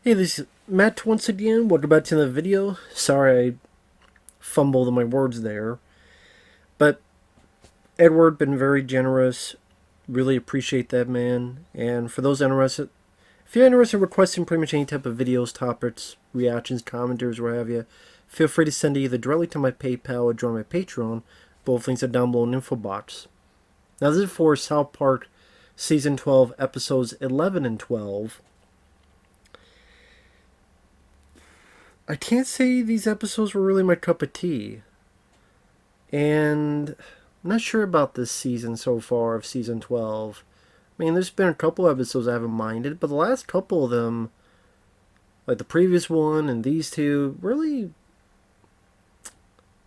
Hey, this is Matt once again. Welcome back to the video. Sorry I fumbled on my words there. But Edward been very generous. Really appreciate that, man. And for those interested, if you're interested in requesting pretty much any type of videos, topics, reactions, commentaries, what have you, feel free to send it either directly to my PayPal or join my Patreon. Both links are down below in the info box. Now this is for South Park Season 12, Episodes 11 and 12. I can't say these episodes were really my cup of tea. And I'm not sure about this season so far of season 12. I mean, there's been a couple episodes I haven't minded, but the last couple of them, like the previous one and these two, really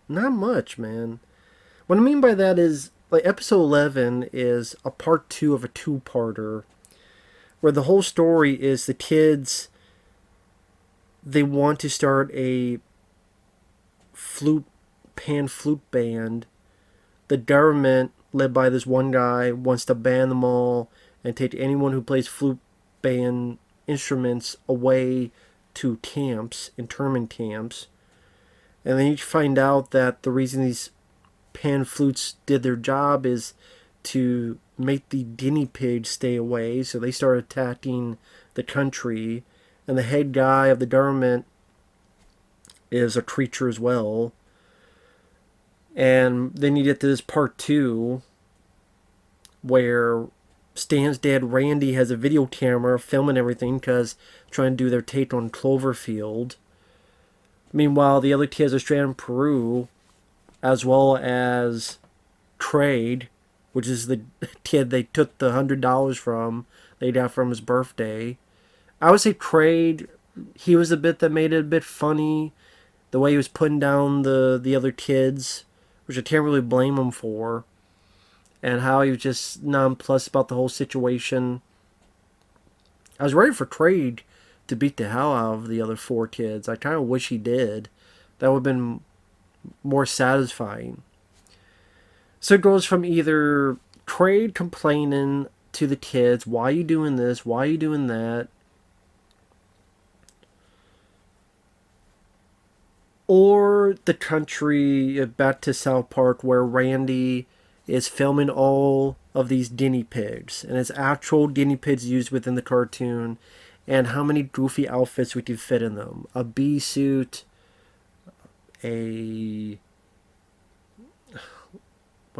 not much, man. What I mean by that is, like, episode 11 is a part 2 of a two-parter, where the whole story is the kids, they want to start a pan flute band. The government, led by this one guy, wants to ban them all and take anyone who plays flute band instruments away to camps, internment camps. And then you find out that the reason these pan flutes did their job is to make the guinea pigs stay away, so they start attacking the country. And the head guy of the government is a creature as well. And then you get to this part 2 where Stan's dad Randy has a video camera filming everything because trying to do their take on Cloverfield. Meanwhile, the other kids are stranded in Peru, as well as Trade, which is the kid they took the $100 from, they got from his birthday. I would say Trade, he was the bit that made it a bit funny. The way he was putting down the other kids, which I can't really blame him for. And how he was just nonplussed about the whole situation. I was ready for Trade to beat the hell out of the other 4 kids. I kind of wish he did. That would have been more satisfying. So it goes from either Trade complaining to the kids, why are you doing this, why are you doing that, or the country back to South Park where Randy is filming all of these guinea pigs, and it's actual guinea pigs used within the cartoon, and how many goofy outfits we could fit in them. A bee suit, what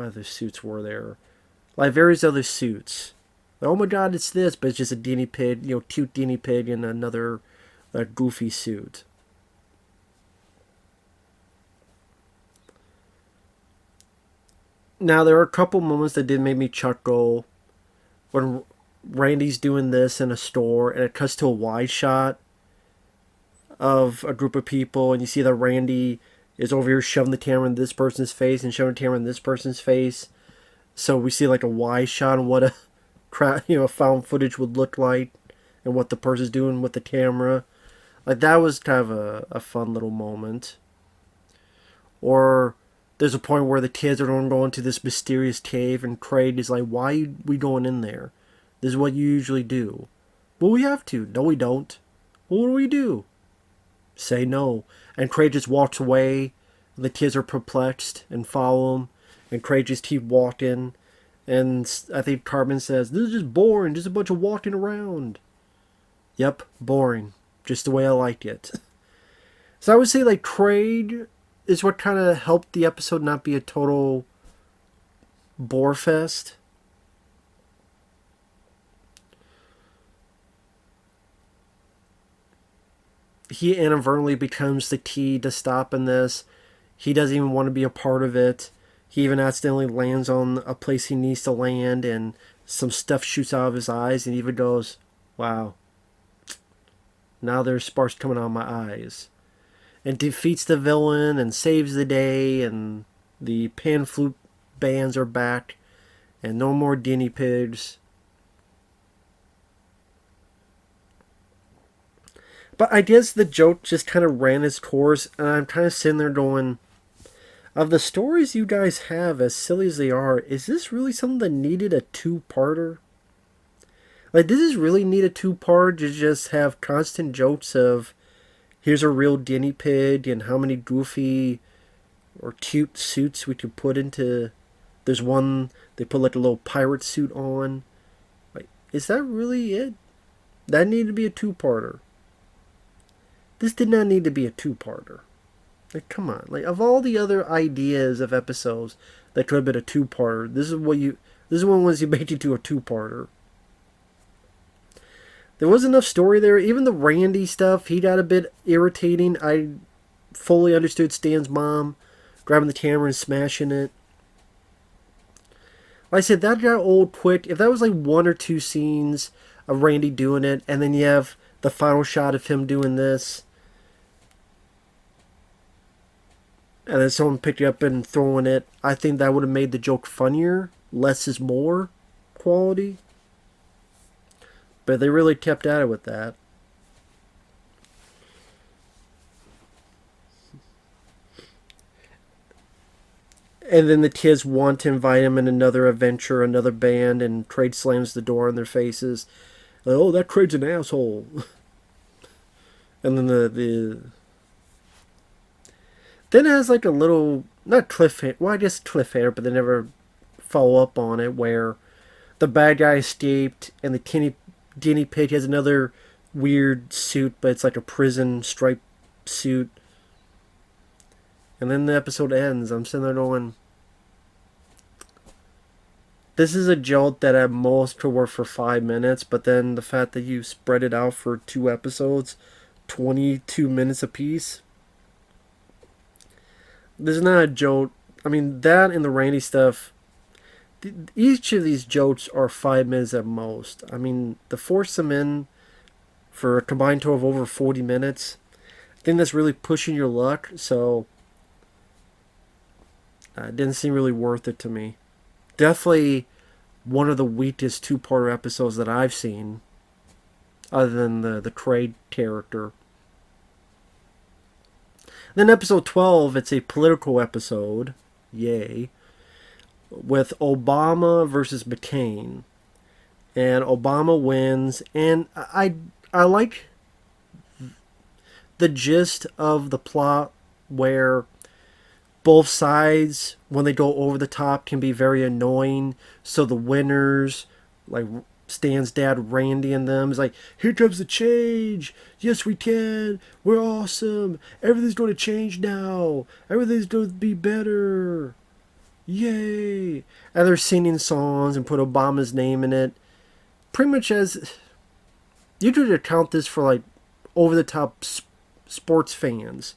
other suits were there? Like various other suits. Like, oh my god, it's this, but it's just a guinea pig, cute guinea pig in another goofy suit. Now, there are a couple moments that did make me chuckle when Randy's doing this in a store and it cuts to a wide shot of a group of people, and you see that Randy is over here shoving the camera in this person's face and shoving the camera in this person's face. So we see like a wide shot of what a found footage would look like and what the person's doing with the camera. Like, that was kind of a fun little moment. Or there's a point where the kids are going to go into this mysterious cave, and Craig is like, why are we going in there? This is what you usually do. Well, we have to. No, we don't. Well, what do we do? Say no. And Craig just walks away. The kids are perplexed and follow him. And Craig just keeps walking. And I think Cartman says, this is just boring. Just a bunch of walking around. Yep, boring. Just the way I like it. So I would say, like, Craig is what kind of helped the episode not be a total bore fest. He inadvertently becomes the key to stopping this. He doesn't even want to be a part of it. He even accidentally lands on a place he needs to land, and some stuff shoots out of his eyes, and he even goes, wow, now there's sparks coming out of my eyes. And defeats the villain and saves the day, and the pan flute bands are back, and no more guinea pigs. But I guess the joke just kind of ran its course, and I'm kind of sitting there going, of the stories you guys have, as silly as they are, is this really something that needed a two-parter? Like, does this really need a two-part to just have constant jokes of here's a real guinea pig and how many goofy or cute suits we could put into. There's one they put like a little pirate suit on. Like, is that really it? That needed to be a two-parter. This did not need to be a two-parter. Like, come on. Like, of all the other ideas of episodes that could have been a two-parter, this is what you. This is one was you make it to a two-parter. There was enough story there. Even the Randy stuff, he got a bit irritating. I fully understood Stan's mom grabbing the camera and smashing it. Like I said, that got old quick. If that was like one or two scenes of Randy doing it, and then you have the final shot of him doing this, and then someone picked it up and throwing it, I think that would have made the joke funnier. Less is more quality. But they really kept at it with that. And then the kids want to invite him in another adventure, another band, and Kraid slams the door in their faces. Like, oh, that Kraid's an asshole. And then the then it has like a little, not cliffhanger, well, I guess cliffhanger, but they never follow up on it, where the bad guy escaped and the guinea pig has another weird suit, but it's like a prison stripe suit. And then the episode ends. I'm sitting there going, this is a jolt that at most could work for 5 minutes, but then the fact that you spread it out for 2 episodes, 22 minutes apiece, this is not a jolt. I mean, that and the Randy stuff, each of these jokes are 5 minutes at most. I mean, to force them in for a combined total of over 40 minutes, I think that's really pushing your luck, so it didn't seem really worth it to me. Definitely one of the weakest two-parter episodes that I've seen, other than the Kraid character. Then episode 12, it's a political episode, yay, with Obama versus McCain. And Obama wins, and I like the gist of the plot where both sides, when they go over the top, can be very annoying. So the winners, like Stan's dad Randy and them, is like, here comes the change. Yes, we can. We're awesome. Everything's going to change now. Everything's going to be better. Yay. And they're singing songs and put Obama's name in it. Pretty much as, you could account this for like over the top sports fans.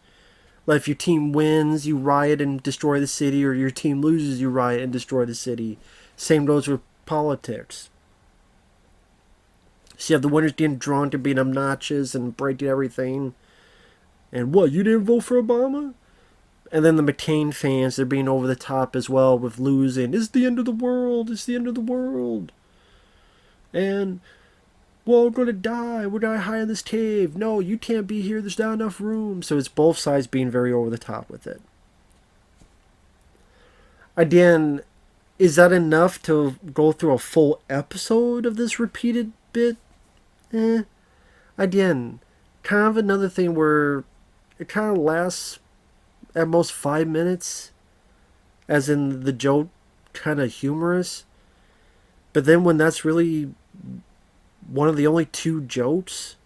Like if your team wins, you riot and destroy the city, or your team loses, you riot and destroy the city. Same goes with politics. So you have the winners getting drunk and being obnoxious and breaking everything. And what, you didn't vote for Obama? And then the McCain fans, they're being over the top as well with losing. It's the end of the world. It's the end of the world. And, well, we're going to die. We're going to hide in this cave. No, you can't be here. There's not enough room. So it's both sides being very over the top with it. Again, is that enough to go through a full episode of this repeated bit? Again, kind of another thing where it kind of lasts at most 5 minutes, as in the joke kind of humorous. But then when that's really one of the only two jokes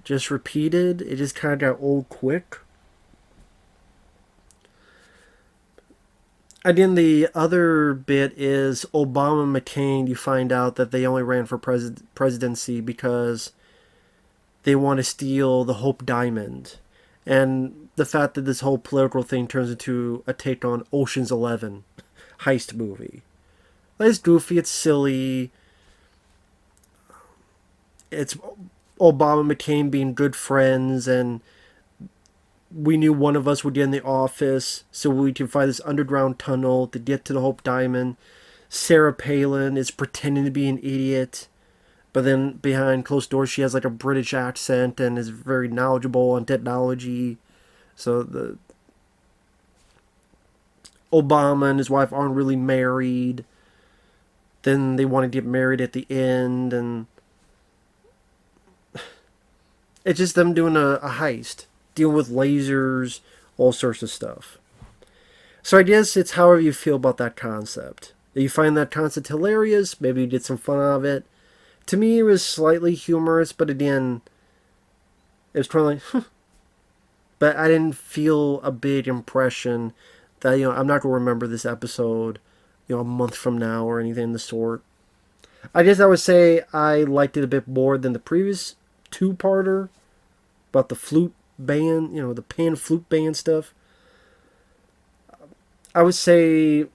just repeated, it just kind of got old quick. And then the other bit is Obama and McCain. You find out that they only ran for presidency because they want to steal the Hope Diamond. And the fact that this whole political thing turns into a take on Ocean's 11 heist movie. It's goofy, it's silly. It's Obama and McCain being good friends, and we knew one of us would get in the office so we can find this underground tunnel to get to the Hope Diamond. Sarah Palin is pretending to be an idiot, but then behind closed doors she has like a British accent and is very knowledgeable on technology. So the Obama and his wife aren't really married. then they want to get married at the end, and it's just them doing a heist, dealing with lasers, all sorts of stuff. So I guess it's however you feel about that concept. If you find that concept hilarious, maybe you did some fun out of it. To me, it was slightly humorous, but again, it was kind of like, huh. But I didn't feel a big impression that, I'm not going to remember this episode, a month from now or anything of the sort. I guess I would say I liked it a bit more than the previous two-parter about the flute band, the pan flute band stuff. I would say,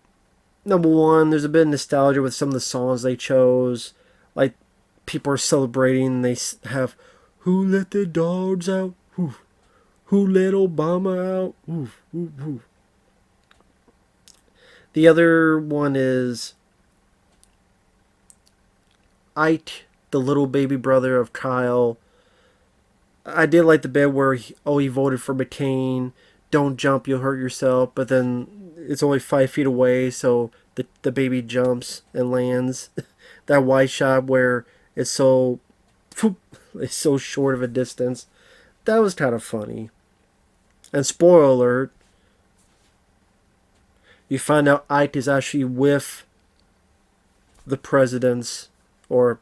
number one, there's a bit of nostalgia with some of the songs they chose. Like, people are celebrating, they have, "Who let the dogs out? Who let Obama out?" Oof, oof, oof. The other one is Ike, the little baby brother of Kyle. I did like the bit where he voted for McCain. Don't jump, you'll hurt yourself. But then it's only 5 feet away, so the baby jumps and lands. That wide shot where it's so short of a distance. That was kind of funny. And spoiler alert, you find out Ike is actually with the presidents, or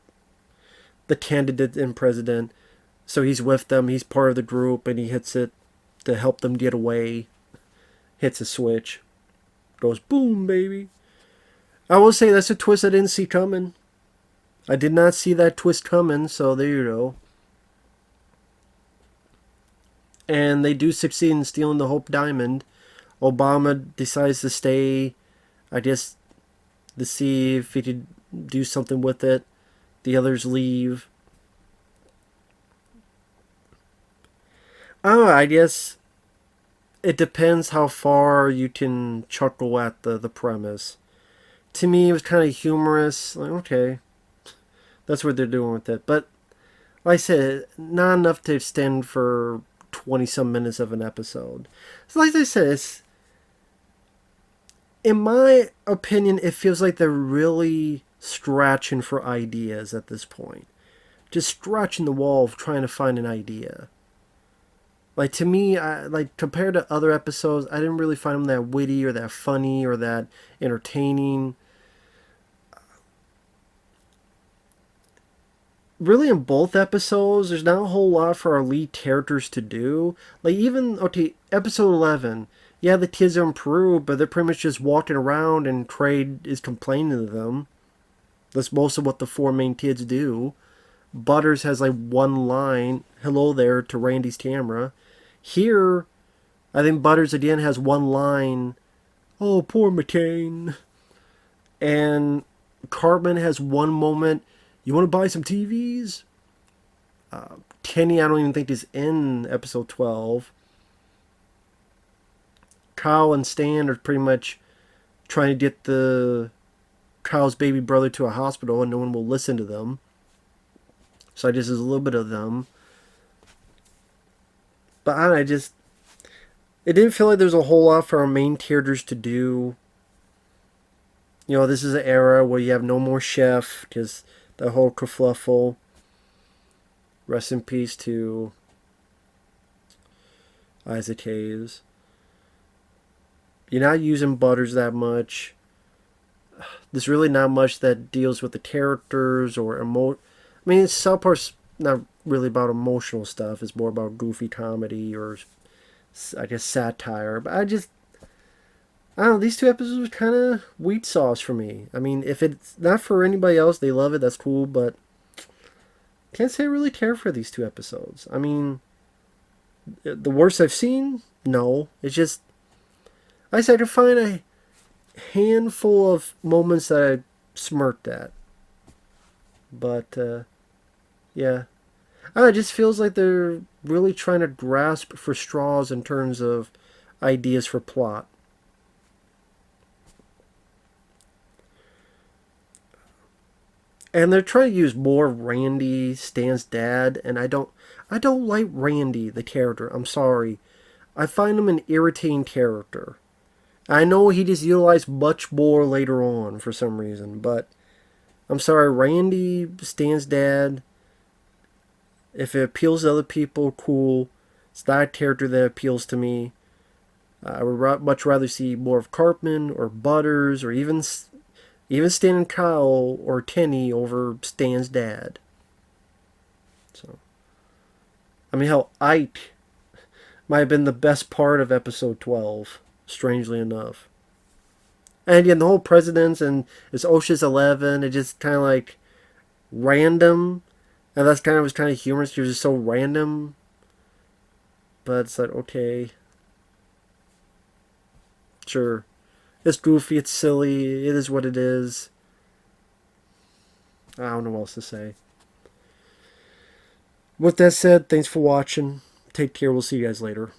the candidate and president. So he's with them, he's part of the group, and he hits it to help them get away. Hits a switch. Goes boom, baby. I will say that's a twist I didn't see coming. I did not see that twist coming, so there you go. And they do succeed in stealing the Hope Diamond. Obama decides to stay, I guess, to see if he could do something with it. The others leave. Oh, I guess it depends how far you can chuckle at the premise. To me, it was kind of humorous. Like, okay, that's what they're doing with it. But, like I said, not enough to extend for 20-some minutes of an episode. So like I said, in my opinion, it feels like they're really scratching for ideas at this point. Just scratching the wall of trying to find an idea. Like, to me, compared to other episodes, I didn't really find them that witty or that funny or that entertaining. Really, in both episodes, there's not a whole lot for our lead characters to do. Like, even, okay, episode 11, yeah, the kids are in Peru, but they're pretty much just walking around and Craig is complaining to them. That's most of what the four main kids do. Butters has like one line, "Hello there," to Randy's camera. Here, I think Butters again has one line, "Oh, poor McCain." And Cartman has one moment, "You want to buy some TVs?" Kenny, I don't even think is in episode 12. Kyle and Stan are pretty much trying to get Kyle's baby brother to a hospital, and no one will listen to them. So I guess there's a little bit of them. But it didn't feel like there's a whole lot for our main characters to do. This is an era where you have no more Chef, because the whole kerfluffle. Rest in peace to Isaac Hayes. You're not using Butters that much. There's really not much that deals with the characters or I mean, South Park's not really about emotional stuff. It's more about goofy comedy or, I guess, satire. But I don't know, these two episodes were kind of wheat sauce for me. I mean, if it's not for anybody else, they love it, that's cool, but can't say I really care for these two episodes. I mean, the worst I've seen? No. It's just, I said I could find a handful of moments that I smirked at. But, yeah. I don't know, it just feels like they're really trying to grasp for straws in terms of ideas for plot. And they're trying to use more Randy, Stan's dad, and I don't like Randy, the character. I'm sorry. I find him an irritating character. I know he just utilized much more later on for some reason, but I'm sorry, Randy, Stan's dad. If it appeals to other people, cool. It's not a character that appeals to me. I would much rather see more of Cartman or Butters or even Stan and Kyle or Tenny over Stan's dad. So, I mean, hell, Ike might have been the best part of episode 12, strangely enough. And again, the whole presidents and it's Ocean's 11, it just kind of like random. And that's kind of was kind of humorous. It was just so random. But it's like, okay, sure. It's goofy, it's silly, it is what it is. I don't know what else to say. With that said, thanks for watching. Take care. We'll see you guys later.